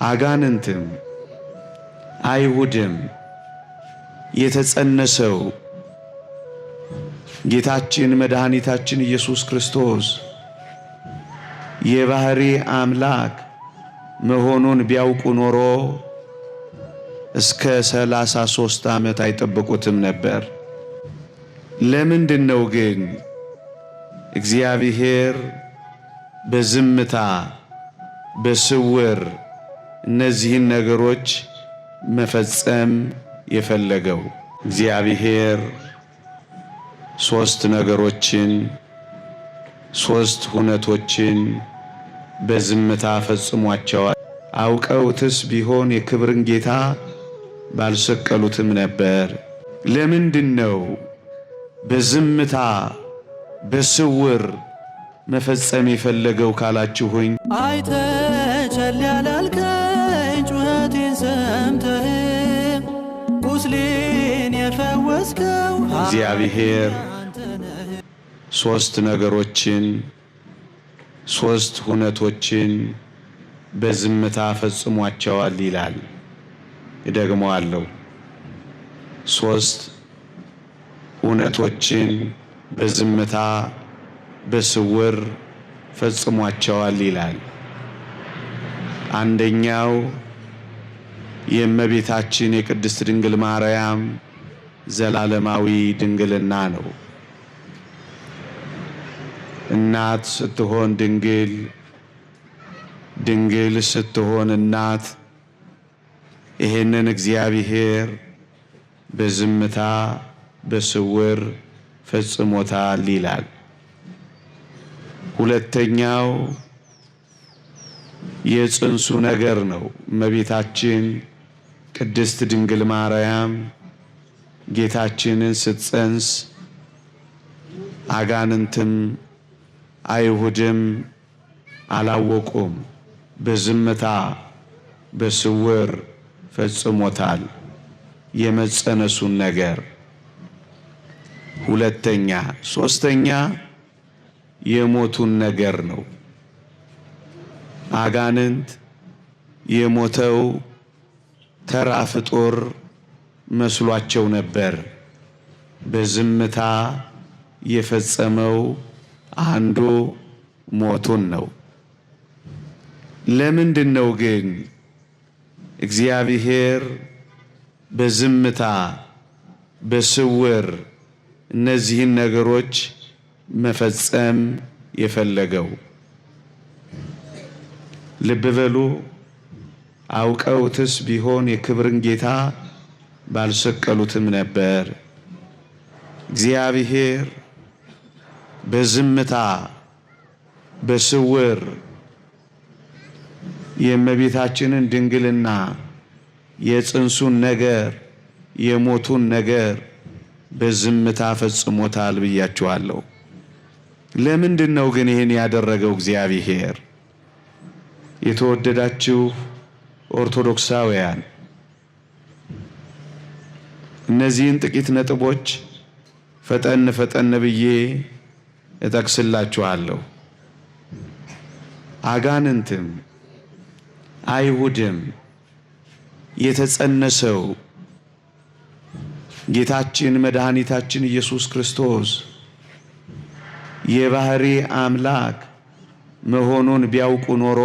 አጋንንትም አይሁድም የተጸነሰው ጌታችን መድኃኒታችን ኢየሱስ ክርስቶስ የባህሪ አምላክ መሆኑን ቢያውቁ ኖሮ እስከ 33 ዓመት አይጠብቁትም ነበር። ለምንድነው ግን እግዚአብሔር በዝምታ በስውር እነዚህን ነገሮች መፈጸም የፈለገው? እግዚአብሔር ሶስት ነገሮችን ሶስት ሁነቶችን በዝምታ ፈጽሟቸዋል። አውቀውትስ ቢሆን የክብርን ጌታ ባልሰቀሉትም ነበር። ለምንድነው በዝምታ በስውር መፈጸም የፈለገው ካላችሁኝ፣ አይተህ ያላልከኝ ጩኸቴን ሰምተህ ቁስሌን የፈወስከው እግዚአብሔር ሶስት ነገሮችን ሶስት ሁነቶችን በዝምታ ፈጽሟቸዋል ይላል። እደግመዋለሁ። ሶስት ሁነቶችን በዝምታ በስውር ፈጽሟቸዋል ይላል። አንደኛው የእመቤታችን የቅድስት ድንግል ማርያም ዘላለማዊ ድንግልና ነው። እናት ስትሆን ድንግል፣ ድንግል ስትሆን እናት፣ ይሄንን እግዚአብሔር በዝምታ በስውር ፈጽሞታል ይላል። ሁለተኛው የጽንሱ ነገር ነው። እመቤታችን ቅድስት ድንግል ማርያም ጌታችንን ስትጸንስ አጋንንትም አይሁድም አላወቁም። በዝምታ በስውር ፈጽሞታል የመጸነሱን ነገር። ሁለተኛ ሶስተኛ የሞቱን ነገር ነው። አጋንንት የሞተው ተራ ፍጡር መስሏቸው ነበር። በዝምታ የፈጸመው አንዱ ሞቱን ነው። ለምንድነው ግን እግዚአብሔር በዝምታ በስውር እነዚህን ነገሮች መፈጸም የፈለገው? ልብ በሉ። አውቀውትስ ቢሆን የክብርን ጌታ ባልሰቀሉትም ነበር። እግዚአብሔር በዝምታ በስውር የእመቤታችንን ድንግልና የጽንሱን ነገር የሞቱን ነገር በዝምታ ፈጽሞታል ብያችኋለሁ። ለምንድነው ግን ይህን ያደረገው እግዚአብሔር? የተወደዳችሁ ኦርቶዶክሳውያን እነዚህን ጥቂት ነጥቦች ፈጠን ፈጠን ብዬ እጠቅስላችኋለሁ። አጋንንትም አይሁድም የተጸነሰው ጌታችን መድኃኒታችን ኢየሱስ ክርስቶስ የባህሪ አምላክ መሆኑን ቢያውቁ ኖሮ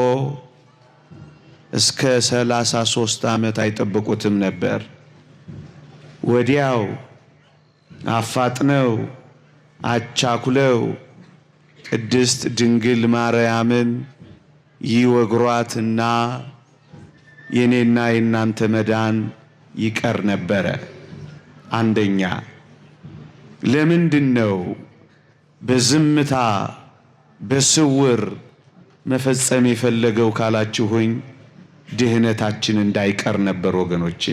እስከ 33 ዓመት አይጠብቁትም ነበር። ወዲያው አፋጥነው አቻኩለው ቅድስት ድንግል ማርያምን ይወግሯትና የኔና የናንተ መዳን ይቀር ነበረ። አንደኛ ለምንድነው በዝምታ በስውር መፈጸም የፈለገው ካላችሁኝ፣ ድህነታችን እንዳይቀር ነበር ወገኖቼ።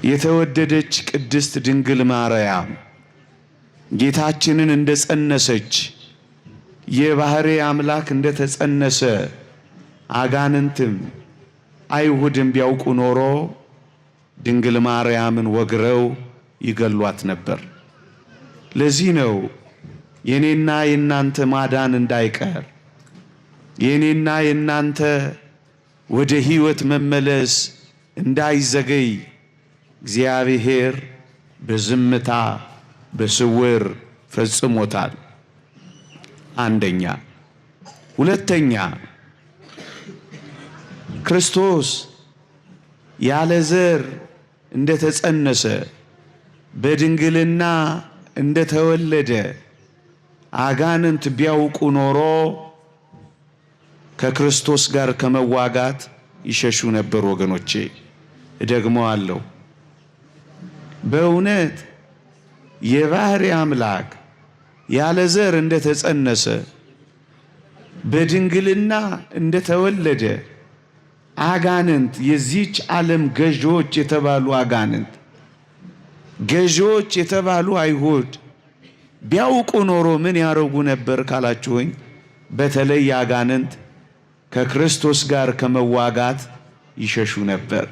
የተወደደች ቅድስት ድንግል ማርያም ጌታችንን እንደጸነሰች የባህሪ አምላክ እንደተጸነሰ አጋንንትም አይሁድም ቢያውቁ ኖሮ ድንግል ማርያምን ወግረው ይገሏት ነበር። ለዚህ ነው የኔና የናንተ ማዳን እንዳይቀር የኔና የናንተ ወደ ሕይወት መመለስ እንዳይዘገይ እግዚአብሔር በዝምታ በስውር ፈጽሞታል። አንደኛ። ሁለተኛ ክርስቶስ ያለ ዘር እንደተጸነሰ በድንግልና እንደተወለደ አጋንንት ቢያውቁ ኖሮ ከክርስቶስ ጋር ከመዋጋት ይሸሹ ነበር። ወገኖቼ እደግመዋለሁ። በእውነት የባሕርይ አምላክ ያለ ዘር እንደተጸነሰ በድንግልና እንደተወለደ አጋንንት የዚች ዓለም ገዢዎች የተባሉ አጋንንት ገዢዎች የተባሉ አይሁድ ቢያውቁ ኖሮ ምን ያረጉ ነበር ካላችሁኝ፣ በተለይ አጋንንት ከክርስቶስ ጋር ከመዋጋት ይሸሹ ነበር።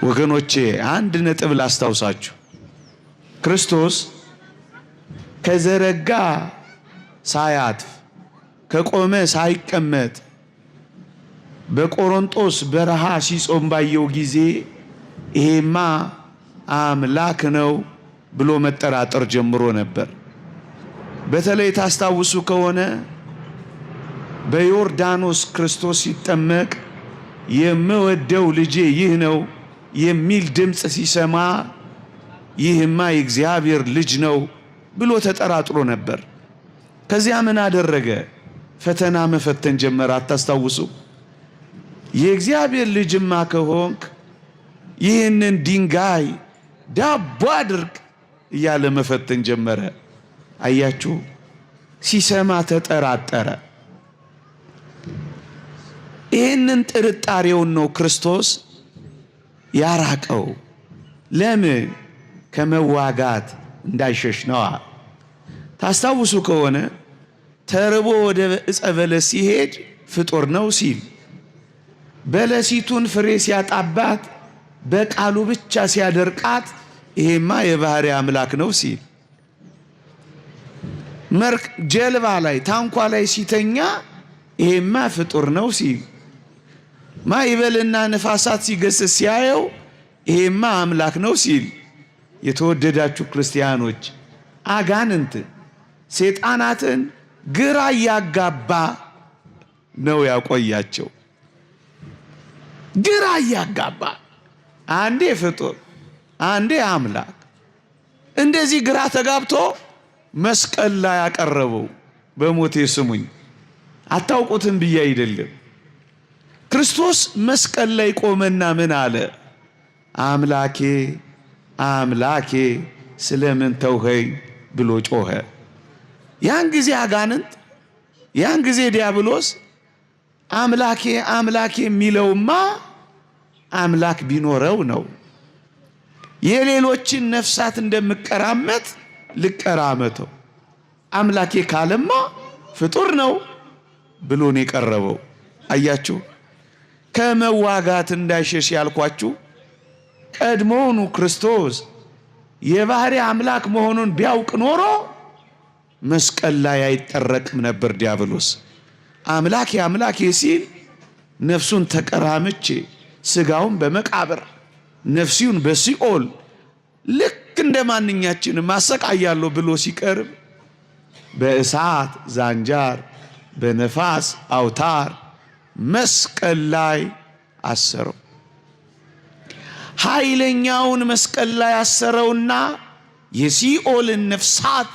ወገኖቼ አንድ ነጥብ ላስታውሳችሁ። ክርስቶስ ከዘረጋ ሳያጥፍ ከቆመ ሳይቀመጥ በቆሮንጦስ በረሃ ሲጾም ባየው ጊዜ ይሄማ አምላክ ነው ብሎ መጠራጠር ጀምሮ ነበር። በተለይ ታስታውሱ ከሆነ በዮርዳኖስ ክርስቶስ ሲጠመቅ የምወደው ልጄ ይህ ነው የሚል ድምፅ ሲሰማ ይህማ የእግዚአብሔር ልጅ ነው ብሎ ተጠራጥሮ ነበር። ከዚያ ምን አደረገ? ፈተና መፈተን ጀመረ። አታስታውሱ? የእግዚአብሔር ልጅማ ከሆንክ ይህንን ድንጋይ ዳቦ አድርግ እያለ መፈተን ጀመረ። አያችሁ፣ ሲሰማ ተጠራጠረ። ይህንን ጥርጣሬውን ነው ክርስቶስ ያራቀው። ለምን? ከመዋጋት እንዳይሸሽ ነዋ። ታስታውሱ ከሆነ ተርቦ ወደ ዕፀ በለስ ሲሄድ ፍጡር ነው ሲል፣ በለሲቱን ፍሬ ሲያጣባት በቃሉ ብቻ ሲያደርቃት ይሄማ የባሕርይ አምላክ ነው ሲል፣ ጀልባ ላይ ታንኳ ላይ ሲተኛ ይሄማ ፍጡር ነው ሲል፣ ማዕበልና ነፋሳት ሲገስጽ ሲያየው ይሄማ አምላክ ነው ሲል፣ የተወደዳችሁ ክርስቲያኖች አጋንንትን ሰይጣናትን ግራ እያጋባ ነው ያቆያቸው። ግራ እያጋባ አንዴ ፍጡር አንዴ አምላክ እንደዚህ ግራ ተጋብቶ መስቀል ላይ ያቀረበው። በሞቴ ስሙኝ፣ አታውቁትም ብዬ አይደለም። ክርስቶስ መስቀል ላይ ቆመና ምን አለ? አምላኬ አምላኬ ስለምን ተውኸኝ ብሎ ጮኸ። ያን ጊዜ አጋንንት፣ ያን ጊዜ ዲያብሎስ አምላኬ አምላኬ የሚለውማ አምላክ ቢኖረው ነው። የሌሎችን ነፍሳት እንደምቀራመት ልቀራመተው፣ አምላኬ ካለማ ፍጡር ነው ብሎን የቀረበው። አያችሁ፣ ከመዋጋት እንዳይሸሽ ያልኳችሁ ቀድሞውኑ ክርስቶስ የባሕርይ አምላክ መሆኑን ቢያውቅ ኖሮ መስቀል ላይ አይጠረቅም ነበር። ዲያብሎስ አምላኬ አምላኬ ሲል ነፍሱን ተቀራምቼ ስጋውን በመቃብር ነፍሲውን በሲኦል ልክ እንደ ማንኛችንም ማሰቃያለሁ ብሎ ሲቀርብ በእሳት ዛንጃር በነፋስ አውታር መስቀል ላይ አሰረው። ኃይለኛውን መስቀል ላይ አሰረውና የሲኦልን ነፍሳት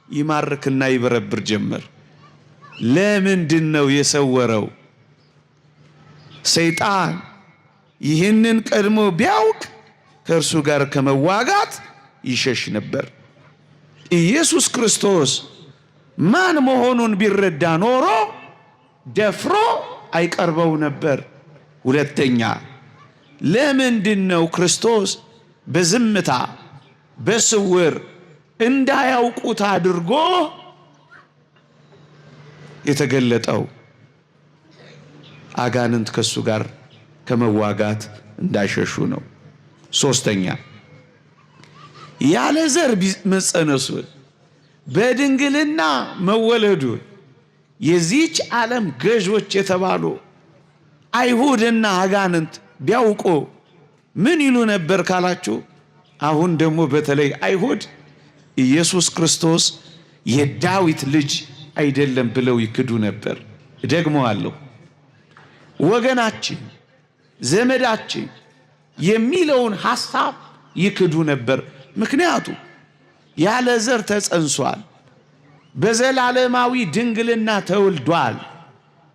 ይማርክና ይበረብር ጀመር። ለምንድን ነው የሰወረው? ሰይጣን ይህንን ቀድሞ ቢያውቅ ከእርሱ ጋር ከመዋጋት ይሸሽ ነበር። ኢየሱስ ክርስቶስ ማን መሆኑን ቢረዳ ኖሮ ደፍሮ አይቀርበው ነበር። ሁለተኛ፣ ለምንድን ነው ክርስቶስ በዝምታ በስውር እንዳያውቁት አድርጎ የተገለጠው? አጋንንት ከሱ ጋር ከመዋጋት እንዳይሸሹ ነው። ሶስተኛ፣ ያለ ዘር መጸነሱን በድንግልና መወለዱን የዚህች ዓለም ገዦች የተባሉ አይሁድና አጋንንት ቢያውቁ ምን ይሉ ነበር ካላችሁ፣ አሁን ደግሞ በተለይ አይሁድ ኢየሱስ ክርስቶስ የዳዊት ልጅ አይደለም ብለው ይክዱ ነበር። ደግሞአለሁ፣ ወገናችን ዘመዳችን የሚለውን ሐሳብ ይክዱ ነበር። ምክንያቱም ያለ ዘር ተጸንሷል፣ በዘላለማዊ ድንግልና ተወልዷል።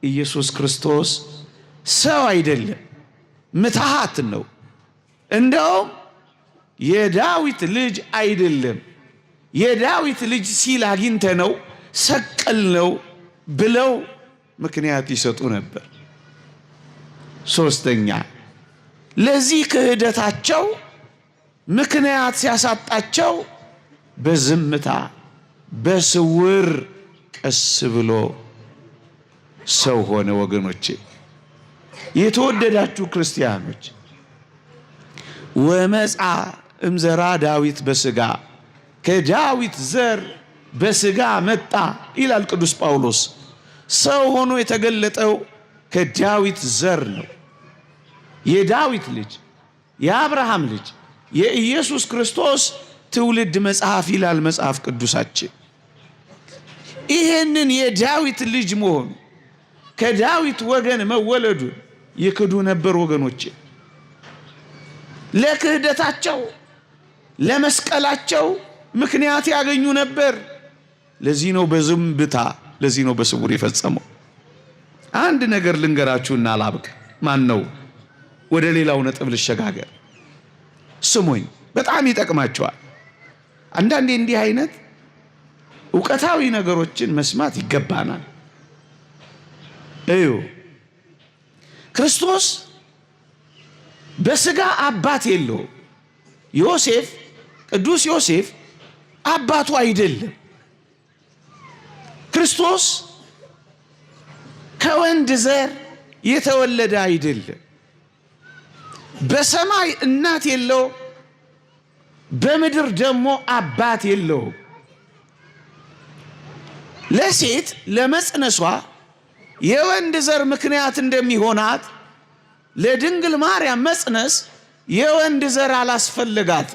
ኢየሱስ ክርስቶስ ሰው አይደለም፣ ምትሃት ነው። እንደውም የዳዊት ልጅ አይደለም፣ የዳዊት ልጅ ሲል አግኝተ ነው ሰቀል ነው ብለው ምክንያት ይሰጡ ነበር። ሶስተኛ፣ ለዚህ ክህደታቸው ምክንያት ሲያሳጣቸው በዝምታ በስውር ቀስ ብሎ ሰው ሆነ። ወገኖቼ የተወደዳችሁ ክርስቲያኖች፣ ወመጻ እምዘራ ዳዊት በሥጋ ከዳዊት ዘር በሥጋ መጣ ይላል ቅዱስ ጳውሎስ። ሰው ሆኖ የተገለጠው ከዳዊት ዘር ነው። የዳዊት ልጅ የአብርሃም ልጅ የኢየሱስ ክርስቶስ ትውልድ መጽሐፍ ይላል መጽሐፍ ቅዱሳችን። ይህንን የዳዊት ልጅ መሆኑ ከዳዊት ወገን መወለዱ ይክዱ ነበር ወገኖቼ። ለክህደታቸው ለመስቀላቸው ምክንያት ያገኙ ነበር። ለዚህ ነው በዝምብታ፣ ለዚህ ነው በስውር የፈጸመው። አንድ ነገር ልንገራችሁና ላብቅ። ማን ነው? ወደ ሌላው ነጥብ ልሸጋገር። ስሙኝ፣ በጣም ይጠቅማቸዋል። አንዳንዴ እንዲህ አይነት ዕውቀታዊ ነገሮችን መስማት ይገባናል። እዩ፣ ክርስቶስ በሥጋ አባት የለውም። ዮሴፍ፣ ቅዱስ ዮሴፍ አባቱ አይደለም። ክርስቶስ ከወንድ ዘር የተወለደ አይደለም። በሰማይ እናት የለው፣ በምድር ደግሞ አባት የለው። ለሴት ለመጽነሷ የወንድ ዘር ምክንያት እንደሚሆናት ለድንግል ማርያም መጽነስ የወንድ ዘር አላስፈልጋት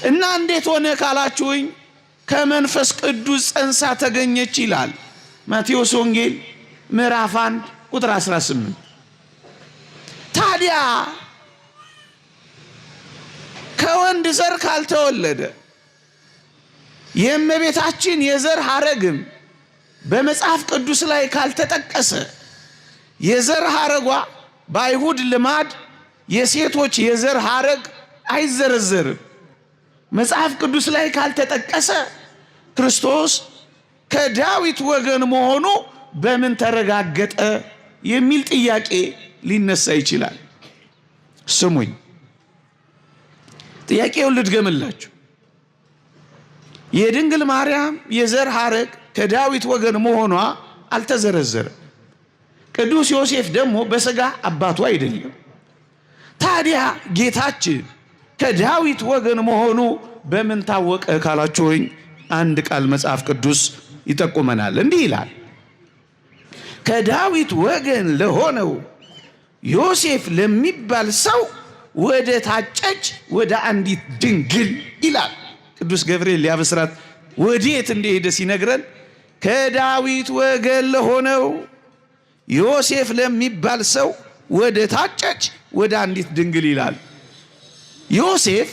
እና እንዴት ሆነ ካላችሁኝ ከመንፈስ ቅዱስ ጸንሳ ተገኘች ይላል ማቴዎስ ወንጌል ምዕራፍ 1 ቁጥር 18። ታዲያ ከወንድ ዘር ካልተወለደ የእመቤታችን የዘር ሐረግም በመጽሐፍ ቅዱስ ላይ ካልተጠቀሰ፣ የዘር ሐረጓ በአይሁድ ልማድ የሴቶች የዘር ሐረግ አይዘረዘርም። መጽሐፍ ቅዱስ ላይ ካልተጠቀሰ ክርስቶስ ከዳዊት ወገን መሆኑ በምን ተረጋገጠ የሚል ጥያቄ ሊነሳ ይችላል። ስሙኝ፣ ጥያቄውን ልድገምላችሁ። የድንግል ማርያም የዘር ሐረግ ከዳዊት ወገን መሆኗ አልተዘረዘረም። ቅዱስ ዮሴፍ ደግሞ በሥጋ አባቱ አይደለም። ታዲያ ጌታችን ከዳዊት ወገን መሆኑ በምን ታወቀ ካላችሁኝ አንድ ቃል መጽሐፍ ቅዱስ ይጠቁመናል። እንዲህ ይላል፣ ከዳዊት ወገን ለሆነው ዮሴፍ ለሚባል ሰው ወደ ታጨች ወደ አንዲት ድንግል ይላል። ቅዱስ ገብርኤል ሊያበስራት ወዴት እንደሄደ ሲነግረን ከዳዊት ወገን ለሆነው ዮሴፍ ለሚባል ሰው ወደ ታጨች ወደ አንዲት ድንግል ይላል። ዮሴፍ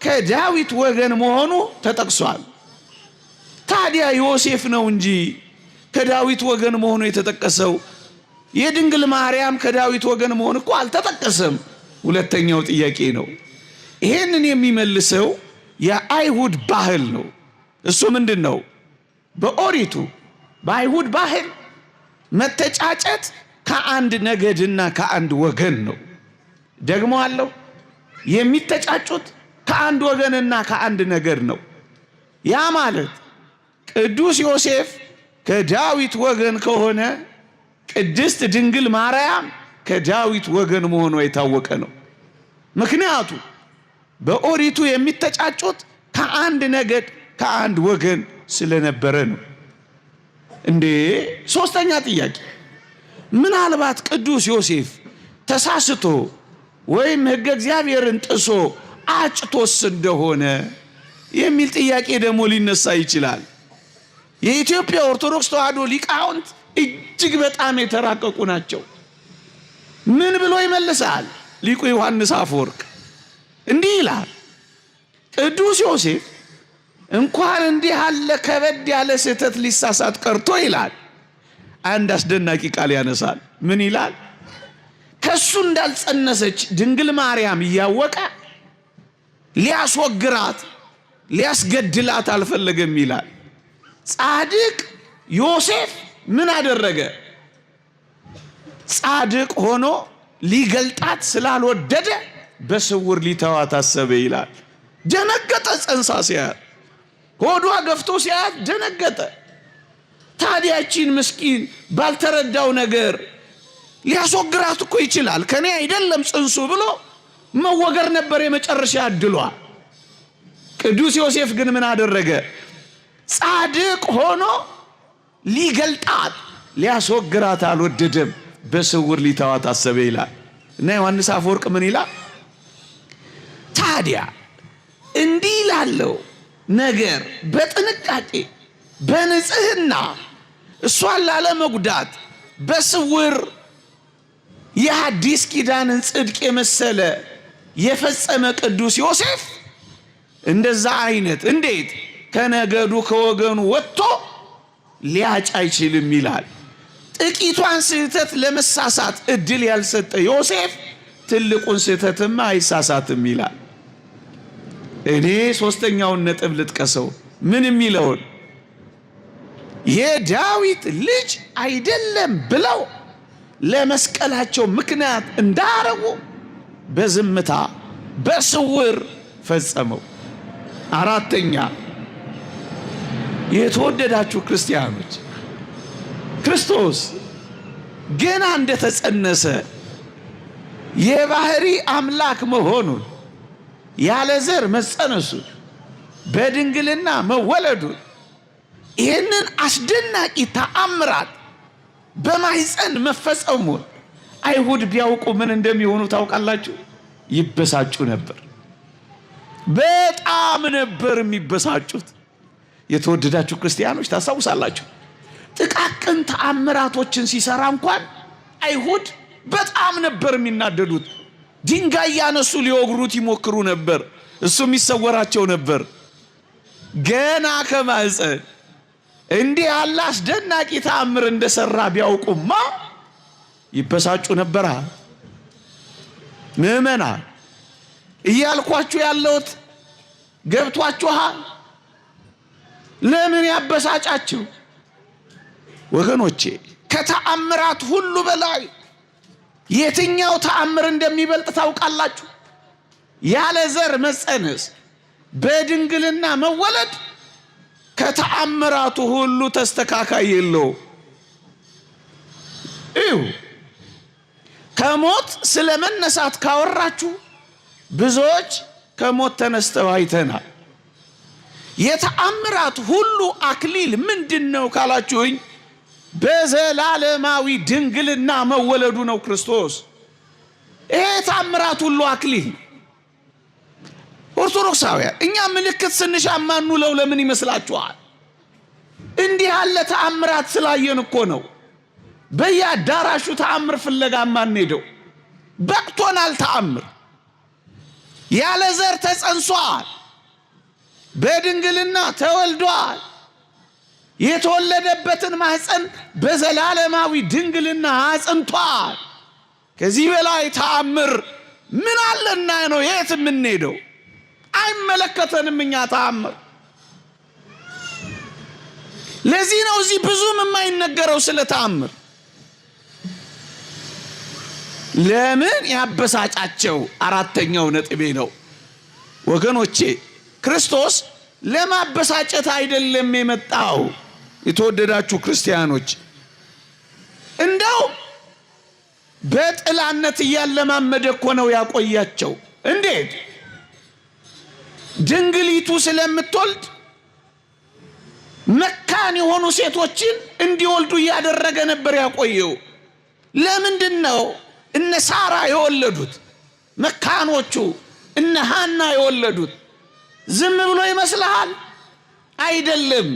ከዳዊት ወገን መሆኑ ተጠቅሷል። ታዲያ ዮሴፍ ነው እንጂ ከዳዊት ወገን መሆኑ የተጠቀሰው፣ የድንግል ማርያም ከዳዊት ወገን መሆን እኮ አልተጠቀሰም። ሁለተኛው ጥያቄ ነው። ይሄንን የሚመልሰው የአይሁድ ባህል ነው። እሱ ምንድን ነው? በኦሪቱ በአይሁድ ባህል መተጫጨት ከአንድ ነገድና ከአንድ ወገን ነው። ደግሞ አለው የሚተጫጩት ከአንድ ወገንና ከአንድ ነገድ ነው። ያ ማለት ቅዱስ ዮሴፍ ከዳዊት ወገን ከሆነ ቅድስት ድንግል ማርያም ከዳዊት ወገን መሆኗ የታወቀ ነው። ምክንያቱ በኦሪቱ የሚተጫጩት ከአንድ ነገድ ከአንድ ወገን ስለነበረ ነው። እንዴ ሶስተኛ ጥያቄ፣ ምናልባት ቅዱስ ዮሴፍ ተሳስቶ ወይም ሕገ እግዚአብሔርን ጥሶ አጭቶስ እንደሆነ የሚል ጥያቄ ደግሞ ሊነሳ ይችላል። የኢትዮጵያ ኦርቶዶክስ ተዋሕዶ ሊቃውንት እጅግ በጣም የተራቀቁ ናቸው። ምን ብሎ ይመልሳል ሊቁ ዮሐንስ አፈወርቅ? እንዲህ ይላል፣ ቅዱስ ዮሴፍ እንኳን እንዲህ ያለ ከበድ ያለ ስህተት ሊሳሳት ቀርቶ ይላል አንድ አስደናቂ ቃል ያነሳል። ምን ይላል? ከሱ እንዳልጸነሰች ድንግል ማርያም እያወቀ ሊያስወግራት ሊያስገድላት አልፈለገም ይላል። ጻድቅ ዮሴፍ ምን አደረገ? ጻድቅ ሆኖ ሊገልጣት ስላልወደደ በስውር ሊተዋት አሰበ ይላል። ደነገጠ። ጸንሳ ሲያት ሆዷ ገፍቶ ሲያት ደነገጠ። ታዲያችን ምስኪን ባልተረዳው ነገር ሊያስወግራት እኮ ይችላል፣ ከኔ አይደለም ጽንሱ ብሎ መወገር ነበር የመጨረሻ እድሏ። ቅዱስ ዮሴፍ ግን ምን አደረገ? ጻድቅ ሆኖ ሊገልጣት ሊያስወግራት አልወደደም፣ በስውር ሊተዋት አሰበ ይላል። እና ዮሐንስ አፈወርቅ ምን ይላል? ታዲያ እንዲህ ላለው ነገር በጥንቃቄ በንጽህና እሷን ላለመጉዳት በስውር የሐዲስ ኪዳንን ጽድቅ የመሰለ የፈጸመ ቅዱስ ዮሴፍ እንደዛ አይነት እንዴት ከነገዱ ከወገኑ ወጥቶ ሊያጭ አይችልም ይላል። ጥቂቷን ስህተት ለመሳሳት እድል ያልሰጠ ዮሴፍ ትልቁን ስህተትማ አይሳሳትም ይላል። እኔ ሶስተኛውን ነጥብ ልጥቀሰው። ምን የሚለውን? የዳዊት ልጅ አይደለም ብለው ለመስቀላቸው ምክንያት እንዳረጉ በዝምታ በስውር ፈጸመው። አራተኛ፣ የተወደዳችሁ ክርስቲያኖች ክርስቶስ ገና እንደተጸነሰ የባህሪ አምላክ መሆኑን ያለ ዘር መጸነሱን በድንግልና መወለዱን ይህንን አስደናቂ ተአምራት በማህፀን መፈጸሙን አይሁድ ቢያውቁ ምን እንደሚሆኑ ታውቃላችሁ? ይበሳጩ ነበር። በጣም ነበር የሚበሳጩት። የተወደዳችሁ ክርስቲያኖች ታስታውሳላችሁ፣ ጥቃቅን ተአምራቶችን ሲሰራ እንኳን አይሁድ በጣም ነበር የሚናደዱት። ድንጋይ ያነሱ ሊወግሩት ይሞክሩ ነበር። እሱም ይሰወራቸው ነበር። ገና ከማህፀን እንዲህ ያለ አስደናቂ ተአምር እንደሰራ ቢያውቁማ ይበሳጩ ነበር። ምዕመናን እያልኳችሁ ያለሁት ገብቷችኋል? ለምን ያበሳጫችሁ? ወገኖቼ ከተአምራት ሁሉ በላይ የትኛው ተአምር እንደሚበልጥ ታውቃላችሁ? ያለ ዘር መጸነስ በድንግልና መወለድ ከተአምራቱ ሁሉ ተስተካካይ የለው። ከሞት ስለመነሳት ካወራችሁ ብዙዎች ከሞት ተነስተው አይተናል። የተአምራት ሁሉ አክሊል ምንድነው ካላችሁኝ፣ በዘላለማዊ ድንግልና መወለዱ ነው ክርስቶስ። ይሄ ተአምራት ሁሉ አክሊል። ኦርቶዶክሳውያን እኛ ምልክት ስንሻማኑ ለምን ይመስላችኋል? እንዲህ ያለ ተአምራት ስላየን እኮ ነው። በየአዳራሹ ተአምር ፍለጋ ማንሄደው። በቅቶናል። ተአምር ያለ ዘር ተጸንሷል፣ በድንግልና ተወልዷል። የተወለደበትን ማህፀን በዘላለማዊ ድንግልና አጽንቷል። ከዚህ በላይ ተአምር ምን አለና ነው የት የምንሄደው? አይመለከተንም እኛ ተአምር። ለዚህ ነው እዚህ ብዙም የማይነገረው ስለ ተአምር። ለምን ያበሳጫቸው? አራተኛው ነጥቤ ነው ወገኖቼ። ክርስቶስ ለማበሳጨት አይደለም የመጣው። የተወደዳችሁ ክርስቲያኖች እንደውም በጥላነት እያለማመደ እኮ ነው ያቆያቸው። እንዴት? ድንግሊቱ ስለምትወልድ መካን የሆኑ ሴቶችን እንዲወልዱ እያደረገ ነበር ያቆየው። ለምንድነው እነ ሳራ የወለዱት መካኖቹ እነ ሐና የወለዱት? ዝም ብሎ ይመስልሃል? አይደለም።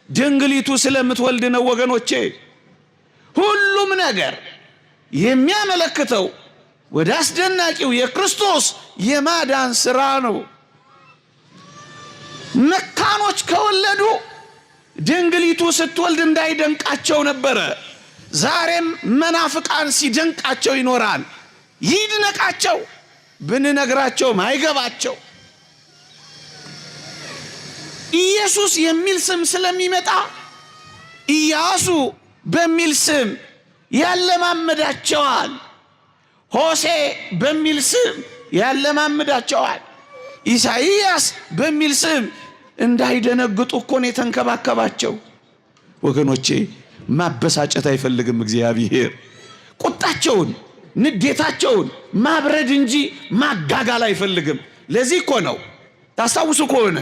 ድንግሊቱ ስለምትወልድ ነው ወገኖቼ። ሁሉም ነገር የሚያመለክተው ወደ አስደናቂው የክርስቶስ የማዳን ሥራ ነው። መካኖች ከወለዱ ድንግሊቱ ስትወልድ እንዳይደንቃቸው ነበረ። ዛሬም መናፍቃን ሲደንቃቸው ይኖራል። ይድነቃቸው ብንነግራቸውም አይገባቸው። ኢየሱስ የሚል ስም ስለሚመጣ ኢያሱ በሚል ስም ያለማምዳቸዋል። ሆሴ በሚል ስም ያለማምዳቸዋል። ኢሳይያስ በሚል ስም እንዳይደነግጡ እኮ ነው የተንከባከባቸው። ወገኖቼ ማበሳጨት አይፈልግም እግዚአብሔር። ቁጣቸውን ንዴታቸውን ማብረድ እንጂ ማጋጋል አይፈልግም። ለዚህ እኮ ነው ታስታውሱ ከሆነ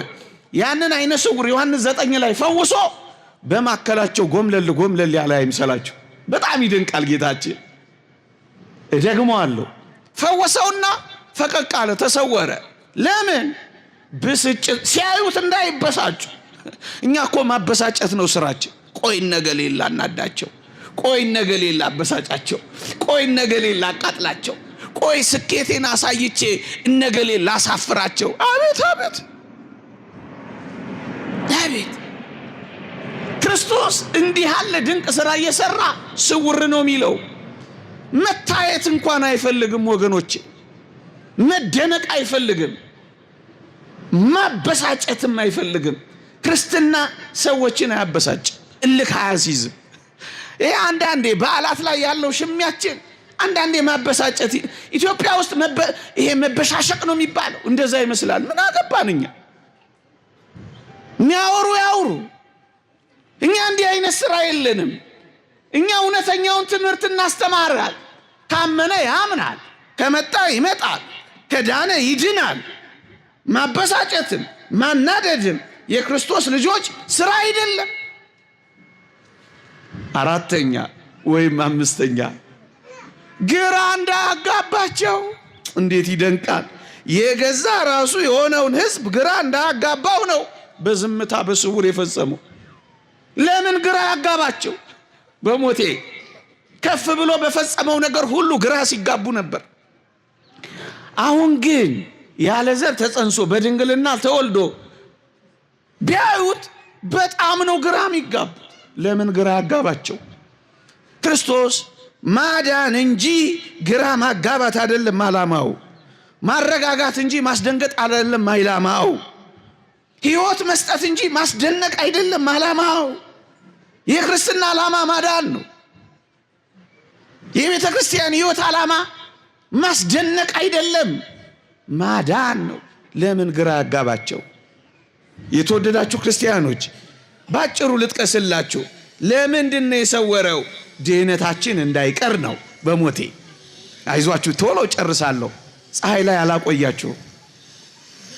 ያንን አይነ ስውር ዮሐንስ 9 ላይ ፈውሶ በማከላቸው ጎምለል ጎምለል ያለ አይምሰላችሁ። በጣም ይደንቃል ጌታችን። እደግመዋለሁ፣ ፈወሰውና ፈቀቅ አለ፣ ተሰወረ። ለምን? ብስጭት ሲያዩት እንዳይበሳጩ። እኛ እኮ ማበሳጨት ነው ስራችን። ቆይ ነገሌላ እናዳቸው፣ ቆይ ነገሌላ አበሳጫቸው፣ ቆይ ነገሌላ አቃጥላቸው፣ ቆይ ስኬቴን አሳይቼ ነገሌላ አሳፍራቸው። አቤት አቤት አቤት! ክርስቶስ እንዲህ ያለ ድንቅ ሥራ እየሰራ ስውር ነው የሚለው። መታየት እንኳን አይፈልግም ወገኖቼ፣ መደነቅ አይፈልግም፣ ማበሳጨትም አይፈልግም። ክርስትና ሰዎችን አያበሳጭ፣ እልክ አያስይዝም። ይሄ አንዳንዴ በዓላት ላይ ያለው ሽሚያችን አንዳንዴ ማበሳጨት። ኢትዮጵያ ውስጥ ይሄ መበሻሸቅ ነው የሚባለው፣ እንደዛ ይመስላል። ምን አገባን እኛ? የሚያወሩ ያውሩ። እኛ እንዲህ አይነት ስራ የለንም። እኛ እውነተኛውን ትምህርት እናስተማራል። ካመነ ያምናል፣ ከመጣ ይመጣል፣ ከዳነ ይድናል። ማበሳጨትም ማናደድም የክርስቶስ ልጆች ስራ አይደለም። አራተኛ ወይም አምስተኛ ግራ እንዳያጋባቸው። እንዴት ይደንቃል! የገዛ ራሱ የሆነውን ሕዝብ ግራ እንዳያጋባው ነው በዝምታ በስውር የፈጸመው። ለምን ግራ ያጋባቸው? በሞቴ ከፍ ብሎ በፈጸመው ነገር ሁሉ ግራ ሲጋቡ ነበር። አሁን ግን ያለ ዘር ተጸንሶ በድንግልና ተወልዶ ቢያዩት በጣም ነው ግራ የሚጋቡት። ለምን ግራ ያጋባቸው? ክርስቶስ ማዳን እንጂ ግራ ማጋባት አይደለም ዓላማው። ማረጋጋት እንጂ ማስደንገጥ አይደለም ዓላማው። ሕይወት መስጠት እንጂ ማስደነቅ አይደለም ዓላማው። የክርስትና ዓላማ ማዳን ነው። የቤተ ክርስቲያን ሕይወት ዓላማ ማስደነቅ አይደለም፣ ማዳን ነው። ለምን ግራ ያጋባቸው? የተወደዳችሁ ክርስቲያኖች ባጭሩ ልጥቀስላችሁ። ለምንድን ነው የሰወረው? ድህነታችን እንዳይቀር ነው። በሞቴ አይዟችሁ ቶሎ ጨርሳለሁ፣ ፀሐይ ላይ አላቆያችሁ።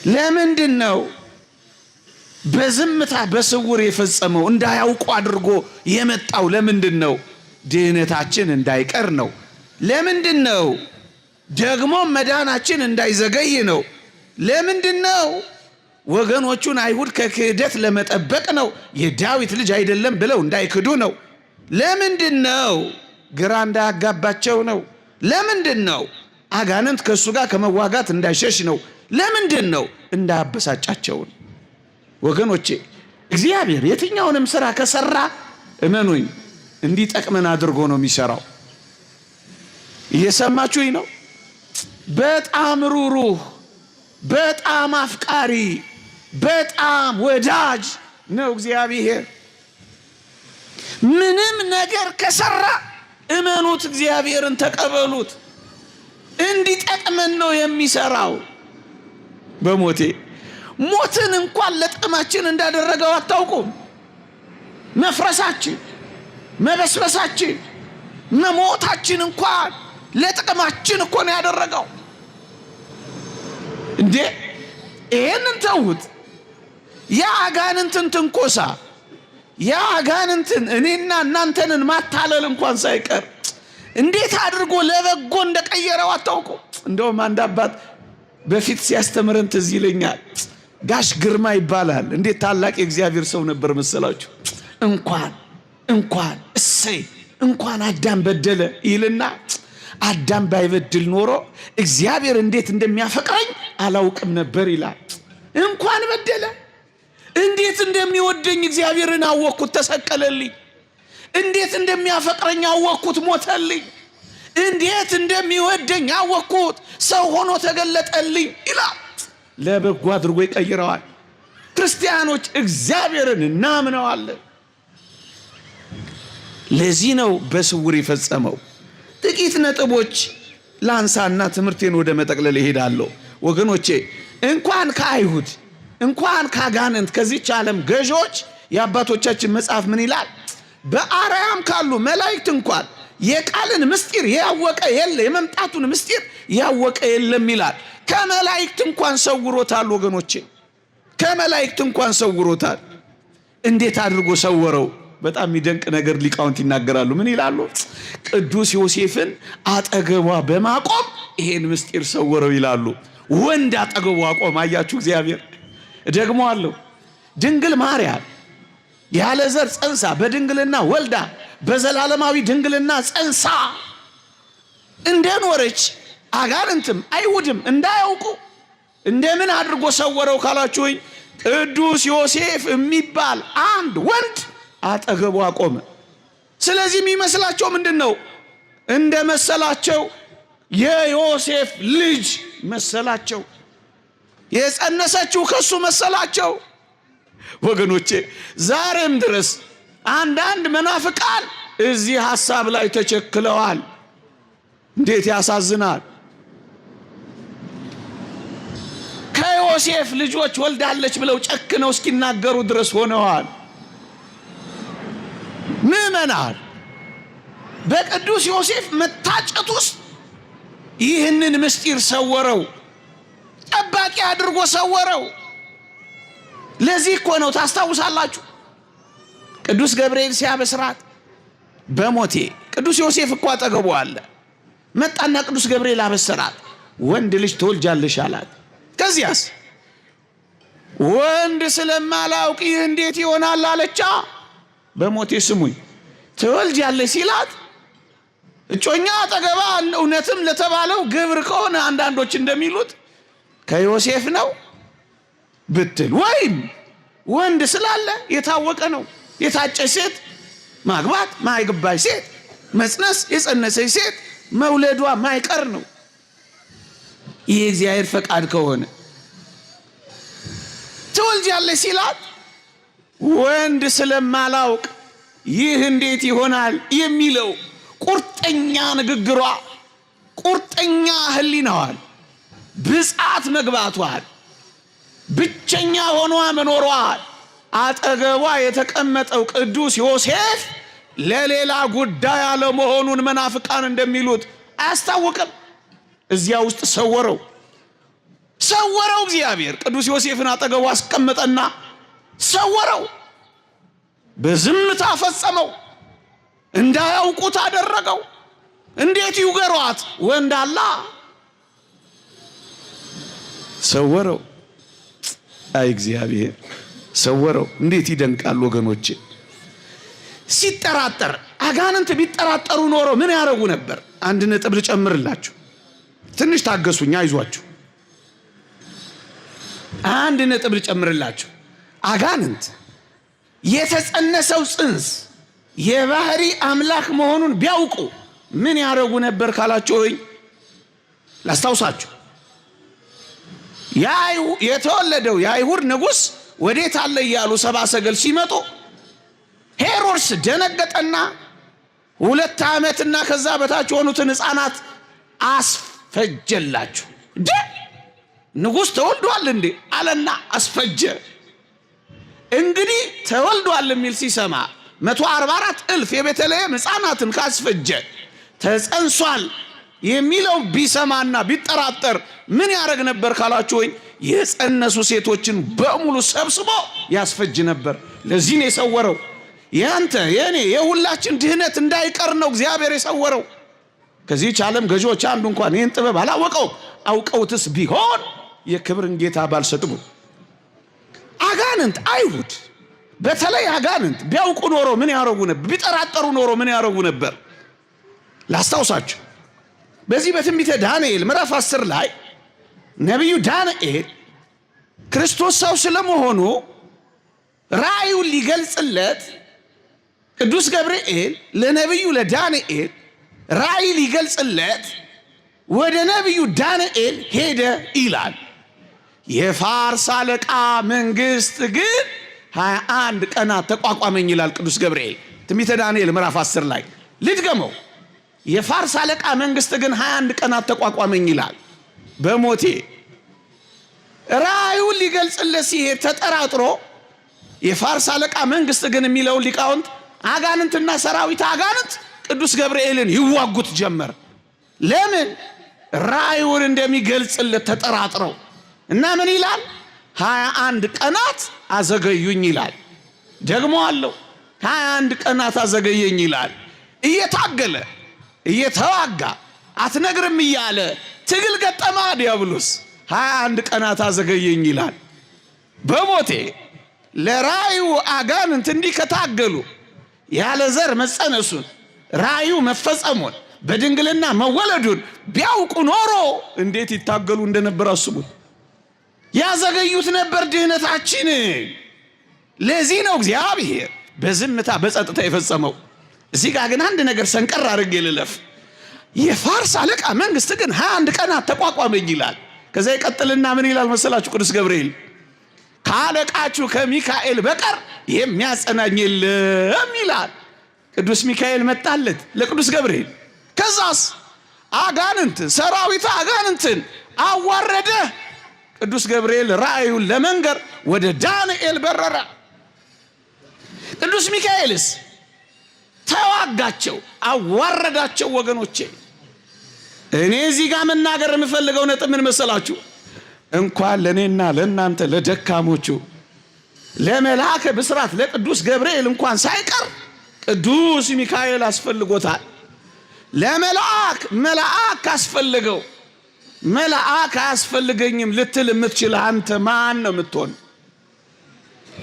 ለምንድን ነው በዝምታ በስውር የፈጸመው? እንዳያውቁ አድርጎ የመጣው ለምንድን ነው? ድህነታችን እንዳይቀር ነው። ለምንድን ነው ደግሞ መዳናችን እንዳይዘገይ ነው። ለምንድን ነው? ወገኖቹን አይሁድ ከክህደት ለመጠበቅ ነው። የዳዊት ልጅ አይደለም ብለው እንዳይክዱ ነው። ለምንድን ነው? ግራ እንዳያጋባቸው ነው። ለምንድን ነው? አጋንንት ከእሱ ጋር ከመዋጋት እንዳይሸሽ ነው። ለምንድን ነው? እንዳያበሳጫቸው ነው። ወገኖቼ እግዚአብሔር የትኛውንም ሥራ ከሠራ እመኑኝ እንዲጠቅመን አድርጎ ነው የሚሠራው። እየሰማችሁኝ ነው? በጣም ሩሩህ፣ በጣም አፍቃሪ፣ በጣም ወዳጅ ነው እግዚአብሔር። ምንም ነገር ከሠራ እመኑት፣ እግዚአብሔርን ተቀበሉት። እንዲጠቅመን ነው የሚሠራው። በሞቴ ሞትን እንኳን ለጥቅማችን እንዳደረገው አታውቁም? መፍረሳችን፣ መበስበሳችን፣ መሞታችን እንኳን ለጥቅማችን እኮ ነው ያደረገው። እንዴ ይሄንን ተውት። የአጋንንትን ትንኮሳ፣ የአጋንንትን እኔና እናንተንን ማታለል እንኳን ሳይቀር እንዴት አድርጎ ለበጎ እንደቀየረው አታውቁ። እንደውም አንድ አባት በፊት ሲያስተምረን ትዝ ይለኛል። ጋሽ ግርማ ይባላል። እንዴት ታላቅ የእግዚአብሔር ሰው ነበር መሰላችሁ። እንኳን እሰይ እንኳን አዳም በደለ ይልና አዳም ባይበድል ኖሮ እግዚአብሔር እንዴት እንደሚያፈቅረኝ አላውቅም ነበር ይላል። እንኳን በደለ እንዴት እንደሚወደኝ እግዚአብሔርን አወቅኩት፣ ተሰቀለልኝ። እንዴት እንደሚያፈቅረኝ አወቅኩት፣ ሞተልኝ። እንዴት እንደሚወደኝ አወቅኩት፣ ሰው ሆኖ ተገለጠልኝ ይላል። ለበጎ አድርጎ ይቀይረዋል። ክርስቲያኖች እግዚአብሔርን እናምነዋለን። ለዚህ ነው በስውር የፈጸመው። ጥቂት ነጥቦች ላንሳና ትምህርቴን ወደ መጠቅለል እሄዳለሁ። ወገኖቼ እንኳን ከአይሁድ እንኳን ካጋንንት ከዚህች ዓለም ገዦች የአባቶቻችን መጽሐፍ ምን ይላል? በአርያም ካሉ መላእክት እንኳን የቃልን ምስጢር ያወቀ የለ፣ የመምጣቱን ምስጢር ያወቀ የለም ይላል። ከመላእክት እንኳን ሰውሮታል ወገኖቼ፣ ከመላእክት እንኳን ሰውሮታል። እንዴት አድርጎ ሰወረው? በጣም የሚደንቅ ነገር ሊቃውንት ይናገራሉ። ምን ይላሉ? ቅዱስ ዮሴፍን አጠገቧ በማቆም ይሄን ምስጢር ሰወረው ይላሉ። ወንድ አጠገቧ አቆም። አያችሁ እግዚአብሔር። ደግሞ አለው ድንግል ማርያም ያለ ዘር ጸንሳ በድንግልና ወልዳ በዘላለማዊ ድንግልና ጸንሳ እንደኖረች አጋንንትም አይሁድም እንዳያውቁ እንደምን አድርጎ ሰወረው ካላችሁኝ፣ ቅዱስ ዮሴፍ የሚባል አንድ ወንድ አጠገቡ አቆመ። ስለዚህ የሚመስላቸው ምንድነው? እንደ መሰላቸው የዮሴፍ ልጅ መሰላቸው፣ የጸነሰችው ከሱ መሰላቸው። ወገኖቼ ዛሬም ድረስ አንዳንድ መናፍቃን እዚህ ሐሳብ ላይ ተቸክለዋል። እንዴት ያሳዝናል! ከዮሴፍ ልጆች ወልዳለች ብለው ጨክነው እስኪናገሩ ድረስ ሆነዋል። ምዕመናን በቅዱስ ዮሴፍ መታጨት ውስጥ ይህንን ምስጢር ሰወረው፣ ጠባቂ አድርጎ ሰወረው። ለዚህ እኮ ነው ታስታውሳላችሁ፣ ቅዱስ ገብርኤል ሲያበስራት በሞቴ ቅዱስ ዮሴፍ እኮ አጠገቡ አለ። መጣና ቅዱስ ገብርኤል አበሰራት፣ ወንድ ልጅ ትወልጃለሽ አላት። ከዚያስ ወንድ ስለማላውቅ ይህ እንዴት ይሆናል አለቻ። በሞቴ ስሙኝ፣ ትወልጃለሽ ሲላት እጮኛ አጠገባ እውነትም ለተባለው ግብር ከሆነ አንዳንዶች እንደሚሉት ከዮሴፍ ነው ብትል፣ ወይም ወንድ ስላለ የታወቀ ነው። የታጨች ሴት ማግባት ማይገባች ሴት መጽነስ፣ የጸነሰች ሴት መውለዷ ማይቀር ነው። ይህ እግዚአብሔር ፈቃድ ከሆነ ትወልጃለሽ ሲላት ወንድ ስለማላውቅ ይህ እንዴት ይሆናል የሚለው ቁርጠኛ ንግግሯ፣ ቁርጠኛ ህሊናዋል፣ ብጻት መግባቷል፣ ብቸኛ ሆኗ መኖሯል። አጠገቧ የተቀመጠው ቅዱስ ዮሴፍ ለሌላ ጉዳይ አለመሆኑን መናፍቃን እንደሚሉት አያስታውቅም። እዚያ ውስጥ ሰወረው። እግዚአብሔር ቅዱስ ዮሴፍን አጠገቡ አስቀመጠና ሰወረው። በዝምታ ፈጸመው። እንዳያውቁት አደረገው። እንዴት ይውገሯት? ወንድ አላ ሰወረው። አይ እግዚአብሔር ሰወረው። እንዴት ይደንቃል ወገኖቼ! ሲጠራጠር አጋንንት ቢጠራጠሩ ኖሮ ምን ያደርጉ ነበር? አንድ ነጥብ ልጨምርላችሁ። ትንሽ ታገሱኝ፣ አይዟችሁ። አንድ ነጥብ ልጨምርላችሁ። አጋንንት የተጸነሰው ጽንስ የባህሪ አምላክ መሆኑን ቢያውቁ ምን ያደርጉ ነበር ካላችሁኝ፣ ላስታውሳችሁ። የተወለደው የአይሁድ ንጉሥ ወዴት አለ እያሉ ሰብአ ሰገል ሲመጡ ሄሮድስ ደነገጠና 2 ዓመትና ከዛ በታች የሆኑትን ሕፃናት አስፈጀላችሁ። ንጉሥ ተወልዷል እንዴ አለና አስፈጀ። እንግዲህ ተወልዷል የሚል ሲሰማ 144 እልፍ የቤተልሔም ሕፃናትን ካስፈጀ ተጸንሷል የሚለው ቢሰማና ቢጠራጠር ምን ያደርግ ነበር ካላችሁኝ፣ የጸነሱ ሴቶችን በሙሉ ሰብስቦ ያስፈጅ ነበር። ለዚህ ነው የሰወረው። ያንተ የኔ የሁላችን ድህነት እንዳይቀር ነው እግዚአብሔር የሰወረው። ከዚህች ዓለም ገዢዎች አንዱ እንኳን ይህን ጥበብ አላወቀው። አውቀውትስ ቢሆን የክብርን ጌታ ባልሰጥሙ። አጋንንት አይሁድ በተለይ አጋንንት ቢያውቁ ኖሮ ምን ያረጉ ነበር? ቢጠራጠሩ ኖሮ ምን ያረጉ ነበር? ላስታውሳችሁ። በዚህ በትንቢተ ዳንኤል ምዕራፍ 10 ላይ ነቢዩ ዳንኤል ክርስቶስ ሰው ስለመሆኑ ራእዩን ሊገልጽለት ቅዱስ ገብርኤል ለነቢዩ ለዳንኤል ራእይ ሊገልጽለት ወደ ነቢዩ ዳንኤል ሄደ ይላል። የፋርስ አለቃ መንግስት ግን 21 ቀናት ተቋቋመኝ ይላል ቅዱስ ገብርኤል ትንቢተ ዳንኤል ምዕራፍ 10 ላይ። ልድገመው። የፋርስ አለቃ መንግስት ግን 21 ቀናት ተቋቋመኝ ይላል። በሞቴ ራእዩን ሊገልጽለት ሲሄድ ተጠራጥሮ የፋርስ አለቃ መንግስት ግን የሚለውን ሊቃውንት አጋንንትና ሰራዊት አጋንንት ቅዱስ ገብርኤልን ይዋጉት ጀመር። ለምን? ራእዩን እንደሚገልጽለት ተጠራጥረው እና ምን ይላል? 21 ቀናት አዘገዩኝ ይላል። ደግሞ አለው 21 ቀናት አዘገየኝ ይላል። እየታገለ እየተዋጋ አትነግርም እያለ ትግል ገጠማ ዲያብሎስ 21 ቀናት አዘገየኝ ይላል። በሞቴ ለራእዩ አጋንንት እንዲህ ከታገሉ ያለ ዘር መጸነሱን ራእዩ መፈጸሙን በድንግልና መወለዱን ቢያውቁ ኖሮ እንዴት ይታገሉ እንደነበር አስቡት። ያዘገዩት ነበር ድህነታችን። ለዚህ ነው እግዚአብሔር በዝምታ በጸጥታ የፈጸመው። እዚህ ጋር ግን አንድ ነገር ሰንቀር አድርጌ ልለፍ። የፋርስ አለቃ መንግስት ግን 21 ቀናት ተቋቋመኝ ይላል። ከዛ ይቀጥልና ምን ይላል መሰላችሁ? ቅዱስ ገብርኤል ካለቃችሁ ከሚካኤል በቀር የሚያጸናኝ የለም ይላል። ቅዱስ ሚካኤል መጣለት ለቅዱስ ገብርኤል። ከዛስ አጋንንት ሰራዊት አጋንንትን አዋረደ። ቅዱስ ገብርኤል ራእዩን ለመንገር ወደ ዳንኤል በረረ። ቅዱስ ሚካኤልስ ተዋጋቸው፣ አዋረዳቸው። ወገኖቼ እኔ እዚህ ጋር መናገር የምፈልገው ነጥብ ምን መሰላችሁ? እንኳን ለእኔና ለእናንተ ለደካሞቹ ለመልአከ ብስራት ለቅዱስ ገብርኤል እንኳን ሳይቀር ቅዱስ ሚካኤል አስፈልጎታል። ለመልአክ መልአክ አስፈልገው። መልአክ አያስፈልገኝም ልትል የምትችል አንተ ማን ነው የምትሆን?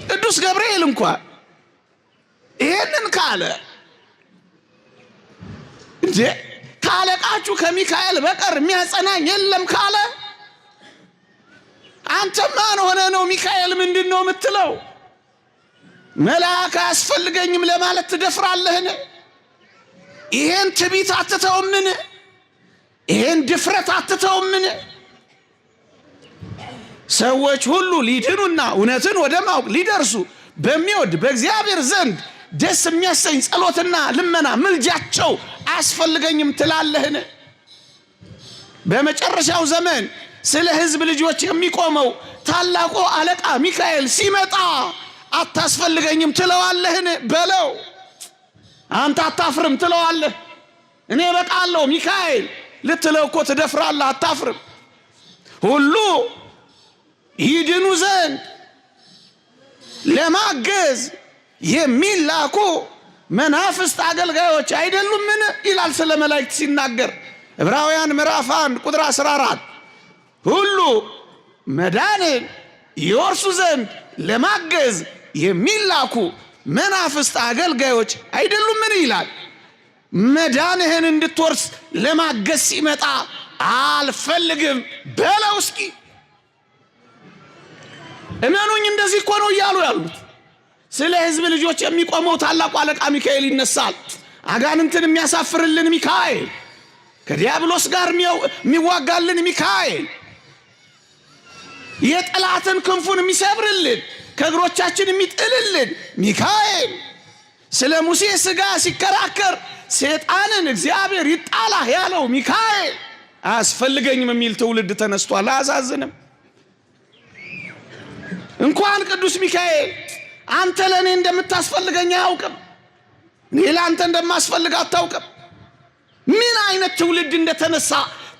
ቅዱስ ገብርኤል እንኳን ይሄንን ካለ እንዴ ካለቃችሁ ከሚካኤል በቀር የሚያጸናኝ የለም ካለ አንተ ማን ሆነ ነው ሚካኤል ምንድን ነው የምትለው? መልአክ አያስፈልገኝም ለማለት ትደፍራለህን? ይሄን ትቢት አትተውምን? ይሄን ድፍረት አትተውምን? ሰዎች ሁሉ ሊድኑና እውነትን ወደ ማወቅ ሊደርሱ በሚወድ በእግዚአብሔር ዘንድ ደስ የሚያሰኝ ጸሎትና ልመና ምልጃቸው አያስፈልገኝም ትላለህን? በመጨረሻው ዘመን ስለ ሕዝብ ልጆች የሚቆመው ታላቁ አለቃ ሚካኤል ሲመጣ አታስፈልገኝም ትለዋለህን? በለው። አንተ አታፍርም ትለዋለህ? እኔ በቃለሁ ሚካኤል ልትለው እኮ ትደፍራለህ። አታፍርም? ሁሉ ይድኑ ዘንድ ለማገዝ የሚላኩ መናፍስት አገልጋዮች አይደሉምን ይላል ስለ መላእክት ሲናገር ዕብራውያን ምዕራፍ 1 ቁጥር 14 ሁሉ መዳንን ይወርሱ ዘንድ ለማገዝ የሚላኩ መናፍስት አገልጋዮች አይደሉምን ይላል። መዳንህን እንድትወርስ ለማገዝ ሲመጣ አልፈልግም በለው። እስኪ እመኑኝ እንደዚህ እኮ ነው እያሉ ያሉት። ስለ ሕዝብ ልጆች የሚቆመው ታላቁ አለቃ ሚካኤል ይነሳል። አጋንንትን የሚያሳፍርልን ሚካኤል፣ ከዲያብሎስ ጋር የሚዋጋልን ሚካኤል፣ የጠላትን ክንፉን የሚሰብርልን ከእግሮቻችን የሚጥልልን ሚካኤል፣ ስለ ሙሴ ሥጋ ሲከራከር ሰይጣንን እግዚአብሔር ይጣላህ ያለው ሚካኤል አያስፈልገኝም የሚል ትውልድ ተነስቷል። አያሳዝንም? እንኳን ቅዱስ ሚካኤል አንተ ለእኔ እንደምታስፈልገኝ አያውቅም። እኔ ለአንተ እንደማስፈልግ አታውቅም። ምን አይነት ትውልድ እንደተነሳ!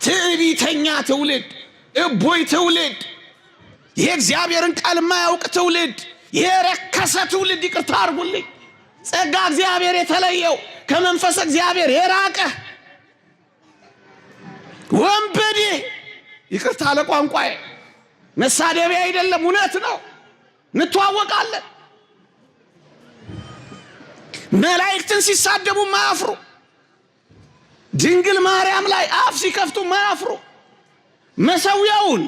ትዕቢተኛ ትውልድ፣ እቦይ ትውልድ፣ የእግዚአብሔርን ቃል የማያውቅ ትውልድ፣ የረከሰ ትውልድ። ይቅርታ አድርጉልኝ። ጸጋ እግዚአብሔር የተለየው ከመንፈስ እግዚአብሔር የራቀ ወንበዴ። ይቅርታ ለቋንቋዬ መሳደቢያ አይደለም፣ እውነት ነው። እንተዋወቃለን። መላእክትን ሲሳደቡ ማያፍሩ፣ ድንግል ማርያም ላይ አፍ ሲከፍቱ ማያፍሩ፣ መሰዊያውን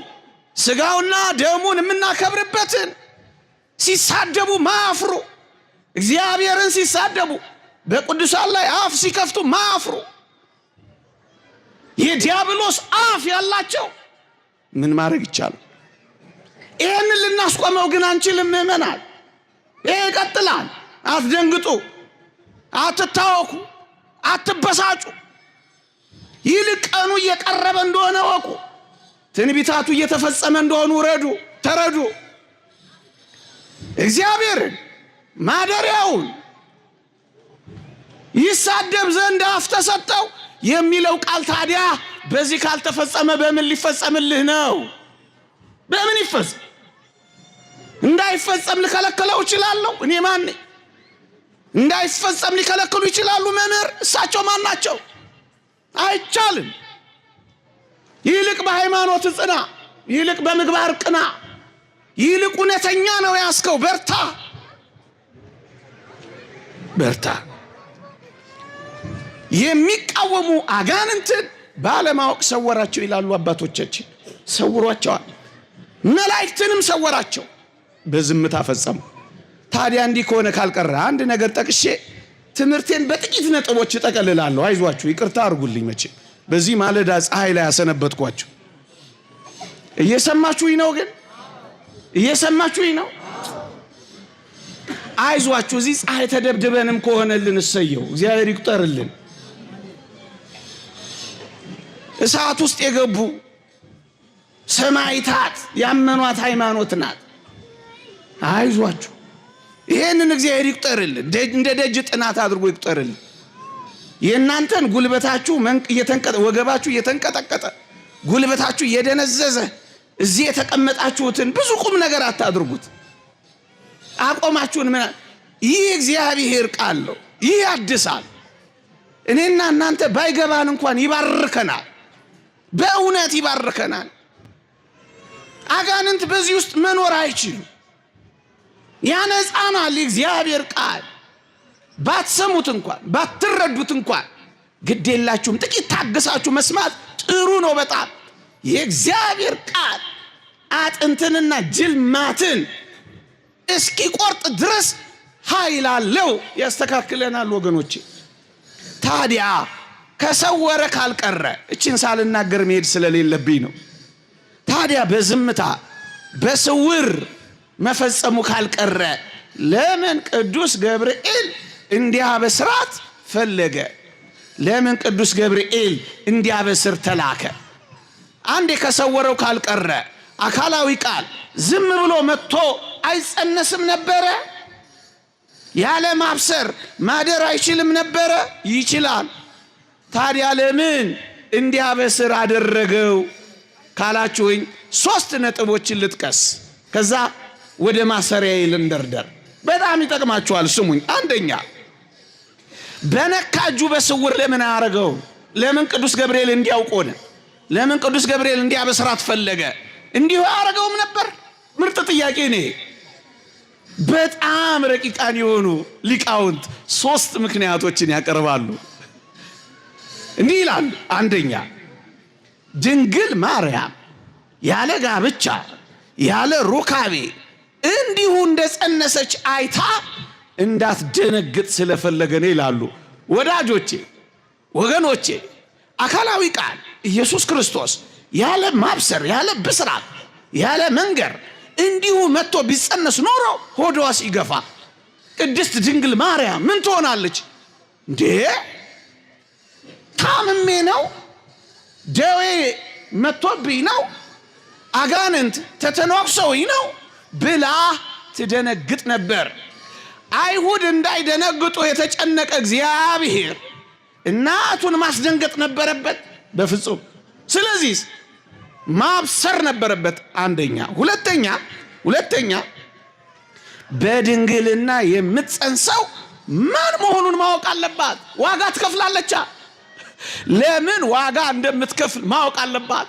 ስጋውና ደሙን የምናከብርበትን ሲሳደቡ ማያፍሩ፣ እግዚአብሔርን ሲሳደቡ በቅዱሳን ላይ አፍ ሲከፍቱ ማያፍሩ፣ የዲያብሎስ አፍ ያላቸው ምን ማድረግ ይቻላል? ይህንን ልናስቆመው ግን አንችልም። ምእመናን ይሄ ይቀጥላል። አትደንግጡ፣ አትታወኩ፣ አትበሳጩ። ይልቅ ቀኑ እየቀረበ እንደሆነ ወቁ። ትንቢታቱ እየተፈጸመ እንደሆኑ ተረዱ። እግዚአብሔርን ማደሪያውን ይሳደብ ዘንድ አፍ ተሰጠው የሚለው ቃል ታዲያ በዚህ ካልተፈጸመ በምን ሊፈጸምልህ ነው? በምን ይፈጸም? እንዳይፈጸም ልከለክለው እችላለሁ? እኔ ማን ነኝ? እንዳይፈጸም ሊከለክሉ ይችላሉ መምህር? እሳቸው ማን ናቸው? አይቻልም። ይልቅ በሃይማኖት ጽና፣ ይልቅ በምግባር ቅና፣ ይልቅ እውነተኛ ነው ያስከው። በርታ። የሚቃወሙ አጋንንትን ባለማወቅ ሰወራቸው ይላሉ አባቶቻችን። ሰውሯቸዋል። መላእክትንም ሰወራቸው፣ በዝምታ ፈጸሙ። ታዲያ እንዲህ ከሆነ ካልቀረ አንድ ነገር ጠቅሼ ትምህርቴን በጥቂት ነጥቦች እጠቀልላለሁ። አይዟችሁ፣ ይቅርታ አድርጉልኝ። መቼ በዚህ ማለዳ ፀሐይ ላይ ያሰነበትኳችሁ። እየሰማችሁኝ ነው? ግን እየሰማችሁኝ ነው? አይዟችሁ። እዚህ ፀሐይ ተደብድበንም ከሆነልን እሰየው፣ እግዚአብሔር ይቁጠርልን። እሳት ውስጥ የገቡ ሰማዕታት ያመኗት ሃይማኖት ናት። አይዟችሁ፣ ይሄንን እግዚአብሔር ይቁጠርልን። እንደ ደጅ ጥናት አድርጎ ይቁጠርልን። የእናንተን ጉልበታችሁ ወገባችሁ እየተንቀጠቀጠ ጉልበታችሁ እየደነዘዘ እዚህ የተቀመጣችሁትን ብዙ ቁም ነገር አታድርጉት። አቆማችሁን ምን? ይህ እግዚአብሔር ቃል ነው። ይህ ያድሳል። እኔና እናንተ ባይገባን እንኳን ይባርከናል። በእውነት ይባርከናል። አጋንንት በዚህ ውስጥ መኖር አይችሉም። ያነጻናል። እግዚአብሔር ቃል ባትሰሙት እንኳን ባትረዱት እንኳን ግድ የላችሁም። ጥቂት ታገሳችሁ መስማት ጥሩ ነው በጣም። የእግዚአብሔር ቃል አጥንትንና ጅልማትን እስኪ ቆርጥ ድረስ ኃይል አለው፣ ያስተካክለናል ወገኖቼ። ታዲያ ከሰወረ ካልቀረ እችን ሳልናገር መሄድ ስለሌለብኝ ነው። ታዲያ በዝምታ በስውር መፈጸሙ ካልቀረ ለምን ቅዱስ ገብርኤል እንዲያበስራት ፈለገ? ለምን ቅዱስ ገብርኤል እንዲያበስር ተላከ? አንዴ ከሰወረው ካልቀረ አካላዊ ቃል ዝም ብሎ መጥቶ አይጸነስም ነበረ? ያለ ማብሰር ማደር አይችልም ነበረ? ይችላል። ታዲያ ለምን እንዲያበስር አደረገው ካላችሁኝ 3 ነጥቦችን ልጥቀስ፣ ከዛ ወደ ማሰሪያዬ ልንደርደር። በጣም ይጠቅማችኋል። ስሙኝ። አንደኛ፣ በነካ እጁ በስውር ለምን አያረገው? ለምን ቅዱስ ገብርኤል እንዲያውቅ ሆነ? ለምን ቅዱስ ገብርኤል እንዲያበስራት ፈለገ? እንዲሁ አያረገውም ነበር? ምርጥ ጥያቄ ነው። በጣም ረቂቃን የሆኑ ሊቃውንት 3 ምክንያቶችን ያቀርባሉ። እንዲህ ይላሉ። አንደኛ፣ ድንግል ማርያም ያለ ጋብቻ ያለ ሩካቤ እንዲሁ እንደጸነሰች አይታ እንዳትደነግጥ ስለፈለገ ነው ይላሉ። ወዳጆቼ፣ ወገኖቼ፣ አካላዊ ቃል ኢየሱስ ክርስቶስ ያለ ማብሰር ያለ ብስራት ያለ መንገር እንዲሁ መጥቶ ቢጸነስ ኖሮ ሆዷ ሲገፋ ቅድስት ድንግል ማርያም ምን ትሆናለች? እንዴ ታምሜ ነው፣ ደዌ መጥቶብኝ ነው፣ አጋንንት ተተናክሰውኝ ነው ብላ ትደነግጥ ነበር። አይሁድ እንዳይደነግጡ የተጨነቀ እግዚአብሔር እናቱን ማስደንገጥ ነበረበት? በፍጹም። ስለዚህ ማብሰር ነበረበት። አንደኛ። ሁለተኛ በድንግልና የምትጸንሰው ማን መሆኑን ማወቅ አለባት። ዋጋ ትከፍላለች። ለምን ዋጋ እንደምትከፍል ማወቅ አለባት።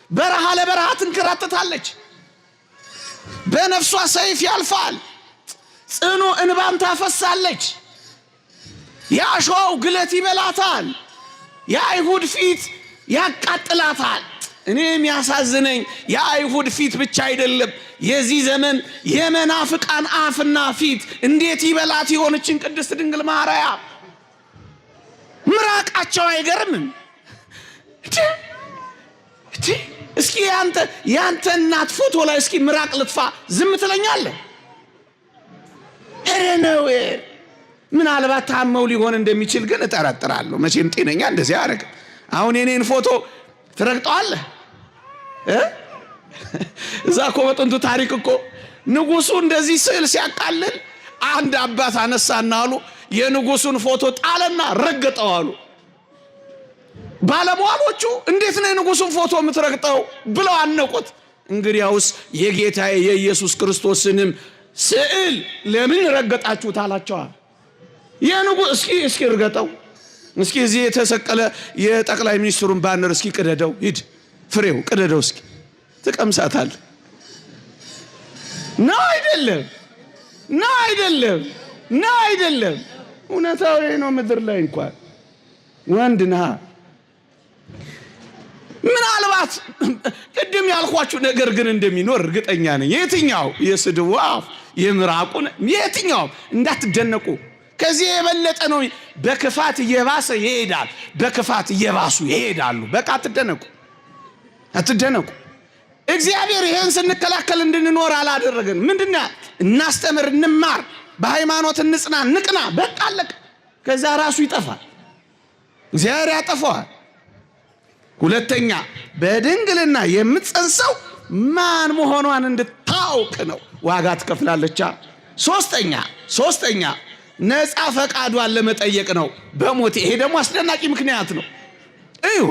በረሃ ለበረሃ ትንከራተታለች። በነፍሷ ሰይፍ ያልፋል። ጽኑ እንባም ታፈሳለች። የአሸዋው ግለት ይበላታል። የአይሁድ ፊት ያቃጥላታል። እኔ የሚያሳዝነኝ የአይሁድ ፊት ብቻ አይደለም፣ የዚህ ዘመን የመናፍቃን አፍና ፊት እንዴት ይበላት የሆነችን ቅድስት ድንግል ማርያም። ምራቃቸው አይገርምም? እስኪ ያንተ እናት ፎቶ ላይ እስኪ ምራቅ ልትፋ ዝም ትለኛለህ? ኧረ ነው። ምናልባት ታመው ሊሆን እንደሚችል ግን እጠረጥራለሁ። መቼም ጤነኛ እንደዚህ አረግ። አሁን የኔን ፎቶ ትረግጠዋለህ? እዛ እኮ በጥንቱ ታሪክ እኮ ንጉሱ እንደዚህ ስዕል ሲያቃልል አንድ አባት አነሳና አሉ የንጉሱን ፎቶ ጣለና ረገጠው አሉ። ባለሟሎቹ እንዴት ነው የንጉሱን ፎቶ የምትረግጠው ብለው አነቁት። እንግዲያውስ የጌታዬ የኢየሱስ ክርስቶስንም ስዕል ለምን ረገጣችሁት አላቸዋል። የንጉስ እስኪ እርገጠው፣ እስኪ እዚህ የተሰቀለ የጠቅላይ ሚኒስትሩን ባነር እስኪ ቅደደው፣ ሂድ ፍሬው ቅደደው፣ እስኪ ትቀምሳታል። ነው አይደለም? ነው አይደለም? ነው አይደለም? እውነታው ነው። ምድር ላይ እንኳን ወንድና ምናልባት ቅድም ያልኳችሁ ነገር ግን እንደሚኖር እርግጠኛ ነኝ። የትኛው የስድቡ አፍ የምራቁን የትኛው እንዳትደነቁ። ከዚህ የበለጠ ነው። በክፋት እየባሰ ይሄዳል። በክፋት እየባሱ ይሄዳሉ። በቃ አትደነቁ። እግዚአብሔር ይሄን ስንከላከል እንድንኖር አላደረገን። ምንድነው? እናስተምር፣ እንማር፣ በሃይማኖት እንጽና፣ ንቅና። በቃ አለቀ። ከዛ ራሱ ይጠፋል። እግዚአብሔር ያጠፋዋል። ሁለተኛ በድንግልና የምትጸንሰው ማን መሆኗን እንድታውቅ ነው። ዋጋ ትከፍላለች። ሶስተኛ ነፃ ፈቃዷን ለመጠየቅ ነው በሞት። ይሄ ደግሞ አስደናቂ ምክንያት ነው። እዩ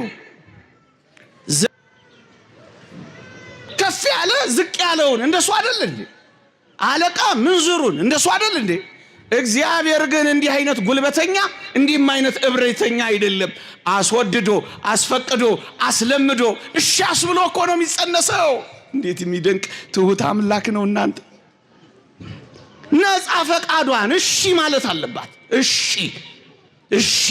ከፍ ያለ ዝቅ ያለውን እንደሱ አይደል እንዴ? አለቃ ምንዝሩን እንደሱ አይደል እንዴ? እግዚአብሔር ግን እንዲህ አይነት ጉልበተኛ እንዲህም አይነት እብሪተኛ አይደለም። አስወድዶ አስፈቅዶ አስለምዶ እሺ አስብሎ እኮ ነው የሚጸነሰው። እንዴት የሚደንቅ ትሁት አምላክ ነው እናንተ። ነፃ ፈቃዷን እሺ ማለት አለባት። እሺ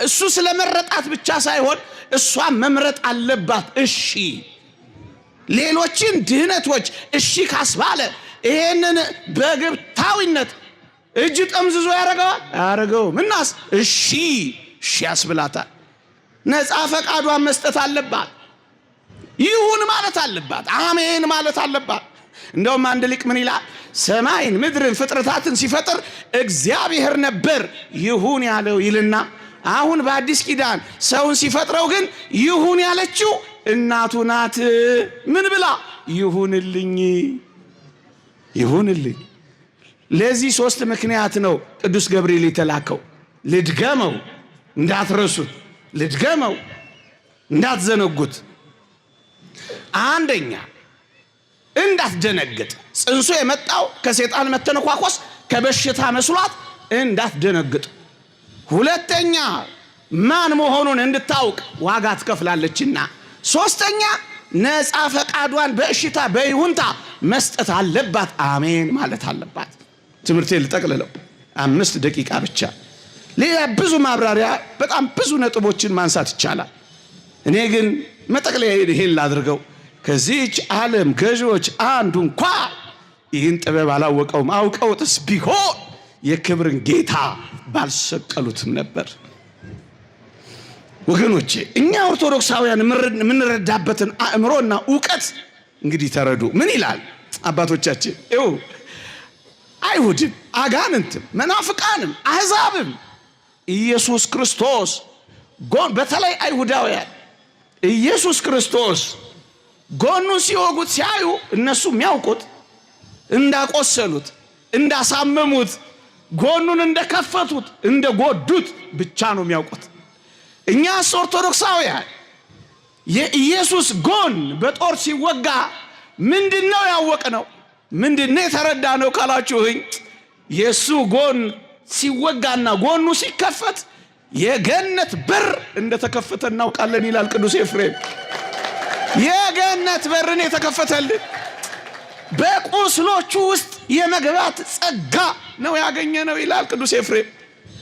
እሱ ስለመረጣት ብቻ ሳይሆን እሷ መምረጥ አለባት። እሺ ሌሎችን ድህነቶች እሺ ካስባለ ይሄንን በግብታዊነት እጅ ጠምዝዞ ያረገዋል? ምናስ እሺ ያስብላታል። ነፃ ፈቃዷን መስጠት አለባት። ይሁን ማለት አለባት። አሜን ማለት አለባት። እንደውም አንድ ሊቅ ምን ይላል? ሰማይን ምድርን ፍጥረታትን ሲፈጥር እግዚአብሔር ነበር ይሁን ያለው ይልና አሁን በአዲስ ኪዳን ሰውን ሲፈጥረው ግን ይሁን ያለችው እናቱ ናት። ምን ብላ? ይሁንልኝ። ለዚህ 3 ምክንያት ነው ቅዱስ ገብርኤል የተላከው። ልድገመው እንዳትረሱት፣ ልድገመው እንዳትዘነጉት። አንደኛ እንዳትደነግጥ። ጽንሱ የመጣው ከሰይጣን መተነኳኮስ ከበሽታ መስሏት እንዳትደነግጥ። ሁለተኛ ማን መሆኑን እንድታውቅ ዋጋ ትከፍላለችና። ሶስተኛ ነፃ ፈቃዷን በእሽታ በይሁንታ መስጠት አለባት። አሜን ማለት አለባት። ትምህርቴን ልጠቅልለው 5 ደቂቃ ብቻ። ሌላ ብዙ ማብራሪያ በጣም ብዙ ነጥቦችን ማንሳት ይቻላል። እኔ ግን መጠቅለያ ይሄን ላድርገው። ከዚህች ዓለም ገዢዎች አንዱ እንኳ ይህን ጥበብ አላወቀውም። አውቀውትስ ቢሆን የክብርን ጌታ ባልሰቀሉትም ነበር። ወገኖቼ እኛ ኦርቶዶክሳውያን የምንረዳበትን አእምሮና ዕውቀት እንግዲህ ተረዱ። ምን ይላል አባቶቻችን? አይሁድም አጋንንትም መናፍቃንም አሕዛብም ኢየሱስ ክርስቶስ በተለይ አይሁዳውያን ኢየሱስ ክርስቶስ ጎኑን ሲወጉት ሲያዩ እነሱ የሚያውቁት እንዳቆሰሉት፣ እንዳሳመሙት፣ ጎኑን እንደከፈቱት፣ እንደጎዱት ብቻ ነው የሚያውቁት። እኛስ ኦርቶዶክሳውያን የኢየሱስ ጎን በጦር ሲወጋ ምንድነው ያወቅነው? ምንድነው የተረዳነው ካላችሁኝ የሱ ጎን ሲወጋና ጎኑ ሲከፈት የገነት በር እንደተከፈተ እናውቃለን ይላል ቅዱስ ኤፍሬም። የገነት በርን የተከፈተልን በቁስሎቹ ውስጥ የመግባት ጸጋ ነው ያገኘነው ይላል ቅዱስ ኤፍሬም።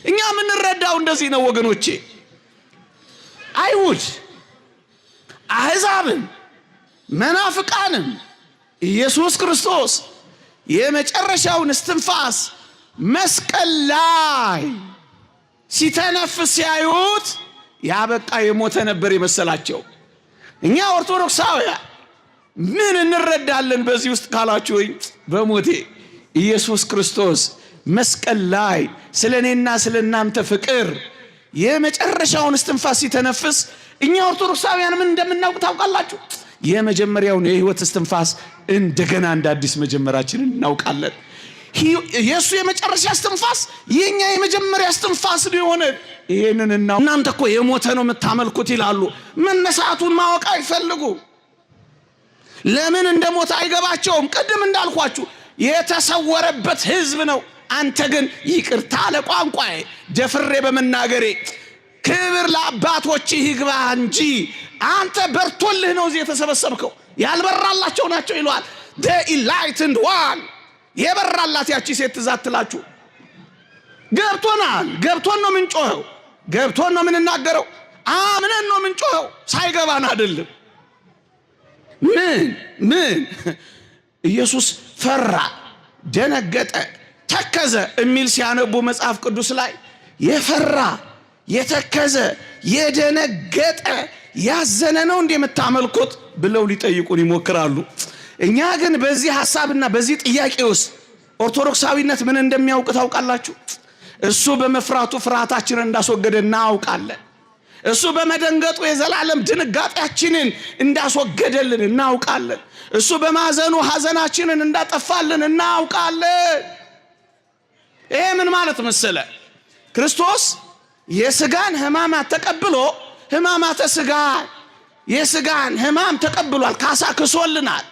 እኛ የምንረዳው እንደዚህ ነው ወገኖቼ። አይሁድ አሕዛብን መናፍቃንም ኢየሱስ ክርስቶስ የመጨረሻውን እስትንፋስ መስቀል ላይ ሲተነፍስ ሲያዩት ያበቃ የሞተ ነበር የመሰላቸው። እኛ ኦርቶዶክሳውያን ምን እንረዳለን በዚህ ውስጥ ካላችሁኝ፣ በሞቴ ኢየሱስ ክርስቶስ መስቀል ላይ ስለኔና ስለናንተ ፍቅር የመጨረሻውን እስትንፋስ ሲተነፍስ እኛ ኦርቶዶክሳውያን ምን እንደምናውቅ ታውቃላችሁ? የመጀመሪያውን የህይወት እስትንፋስ እንደገና እንደ አዲስ መጀመራችንን እናውቃለን። ኢየሱስ የመጨረሻ እስትንፋስ የኛ የመጀመሪያ እስትንፋስ ሊሆነ ይሄንን እናንተ እኮ የሞተ ነው የምታመልኩት ይላሉ። መነሳቱን ማወቅ አይፈልጉ። ለምን እንደሞተ አይገባቸውም። ቅድም እንዳልኳችሁ የተሰወረበት ህዝብ ነው። አንተ ግን ይቅርታ ለቋንቋዬ ደፍሬ በመናገሬ ክብር ለአባቶች ይግባ እንጂ አንተ በርቶልህ ነው እዚህ የተሰበሰብከው። ያልበራላቸው ናቸው ይሏል። the enlightened one የበራላት ያቺ ሴት ትዛትላችሁ። ገብቶናል። ገብቶን ነው ምንጮኸው። ገብቶን ነው ምንናገረው። አምነን ነው ምንጮኸው። ሳይገባን አይደለም። ምን ኢየሱስ ፈራ፣ ደነገጠ፣ ተከዘ የሚል ሲያነቡ መጽሐፍ ቅዱስ ላይ የፈራ የተከዘ የደነገጠ ያዘነ ነው እንደ የምታመልኩት ብለው ሊጠይቁን ይሞክራሉ። እኛ ግን በዚህ ሐሳብና በዚህ ጥያቄ ውስጥ ኦርቶዶክሳዊነት ምን እንደሚያውቅ ታውቃላችሁ? እሱ በመፍራቱ ፍርሃታችንን እንዳስወገደ እናውቃለን። እሱ በመደንገጡ የዘላለም ድንጋጤያችንን እንዳስወገደልን እናውቃለን። እሱ በማዘኑ ሐዘናችንን እንዳጠፋልን እናውቃለን። ይሄ ምን ማለት መሰለ? ክርስቶስ የስጋን ሕማማት ተቀብሎ ሕማማተ ስጋ የስጋን ሕማም ተቀብሏል። ካሳ ክሶልናል።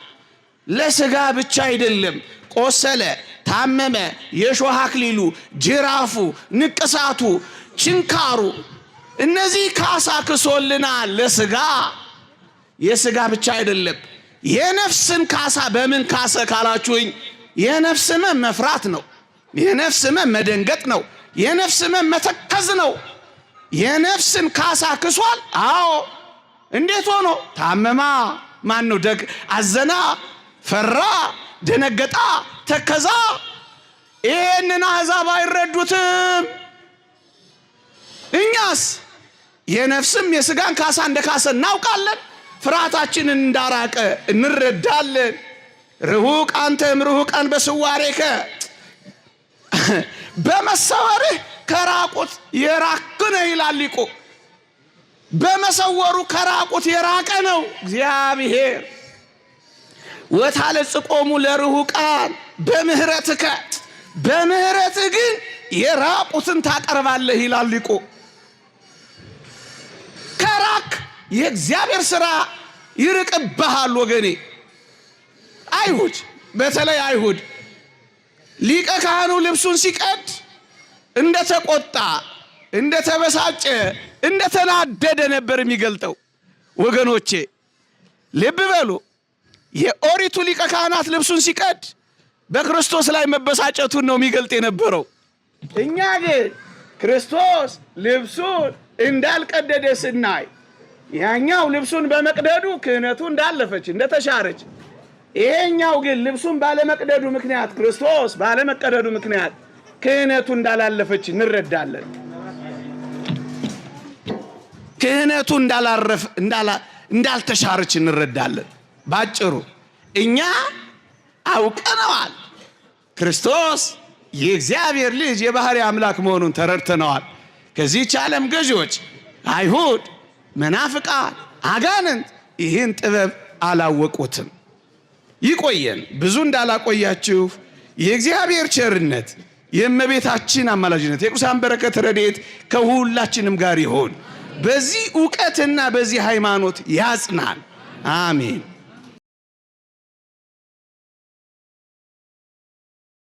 ለስጋ ብቻ አይደለም። ቆሰለ፣ ታመመ፣ የሾህ አክሊሉ፣ ጅራፉ፣ ንቅሳቱ፣ ችንካሩ እነዚህ ካሳ ክሶልናል። ለስጋ የስጋ ብቻ አይደለም። የነፍስን ካሳ በምን ካሰ ካላችሁኝ፣ የነፍስ ሕመም መፍራት ነው። የነፍስ ሕመም መደንገጥ ነው። የነፍስ ሕመም መተከዝ ነው። የነፍስን ካሳ ክሷል። አዎ እንዴት ሆኖ? ታመማ፣ ማን ነው ደግ አዘና፣ ፈራ፣ ደነገጣ፣ ተከዛ። ይህንን አሕዛብ አይረዱትም። እኛስ የነፍስም የስጋን ካሳ እንደ ካሰ እናውቃለን። ፍርሃታችንን እንዳራቀ እንረዳለን። ርሁቅ አንተም ርሁቃን በስዋሬከ በመሰወርህ ከራቁት የራቅ ነህ ይላል ሊቁ። በመሰወሩ ከራቁት የራቀ ነው እግዚአብሔር። ወታለጽቆሙ ለርሁቃን በምህረትከ በምህረትህ ግን የራቁትን ታቀርባለህ ይላል ሊቁ። ከራቅ የእግዚአብሔር ሥራ ይርቅብሃል ወገኔ። አይሁድ በተለይ አይሁድ ሊቀ ካህኑ ልብሱን ሲቀድ እንደተቆጣ፣ እንደተበሳጨ፣ እንደተናደደ ነበር የሚገልጠው። ወገኖቼ ልብ በሉ። የኦሪቱ ሊቀ ካህናት ልብሱን ሲቀድ በክርስቶስ ላይ መበሳጨቱን ነው የሚገልጥ የነበረው። እኛ ግን ክርስቶስ ልብሱን እንዳልቀደደ ስናይ ያኛው ልብሱን በመቅደዱ ክህነቱ እንዳለፈች እንደተሻረች፣ ይሄኛው ግን ልብሱን ባለመቅደዱ ምክንያት ክርስቶስ ባለመቀደዱ ምክንያት ክህነቱ እንዳላለፈች እንረዳለን። ክህነቱ እንዳልተሻረች እንረዳለን። ባጭሩ እኛ አውቀነዋል። ክርስቶስ የእግዚአብሔር ልጅ የባህሪ አምላክ መሆኑን ተረድተነዋል። ከዚህች ዓለም ገዢዎች አይሁድ፣ መናፍቃን፣ አጋንንት ይህን ጥበብ አላወቁትም። ይቆየን። ብዙ እንዳላቆያችሁ የእግዚአብሔር ቸርነት፣ የእመቤታችን አማላጅነት፣ የቅዱሳን በረከት ረድኤት ከሁላችንም ጋር ይሆን። በዚህ ዕውቀትና በዚህ ሃይማኖት ያጽናን። አሜን።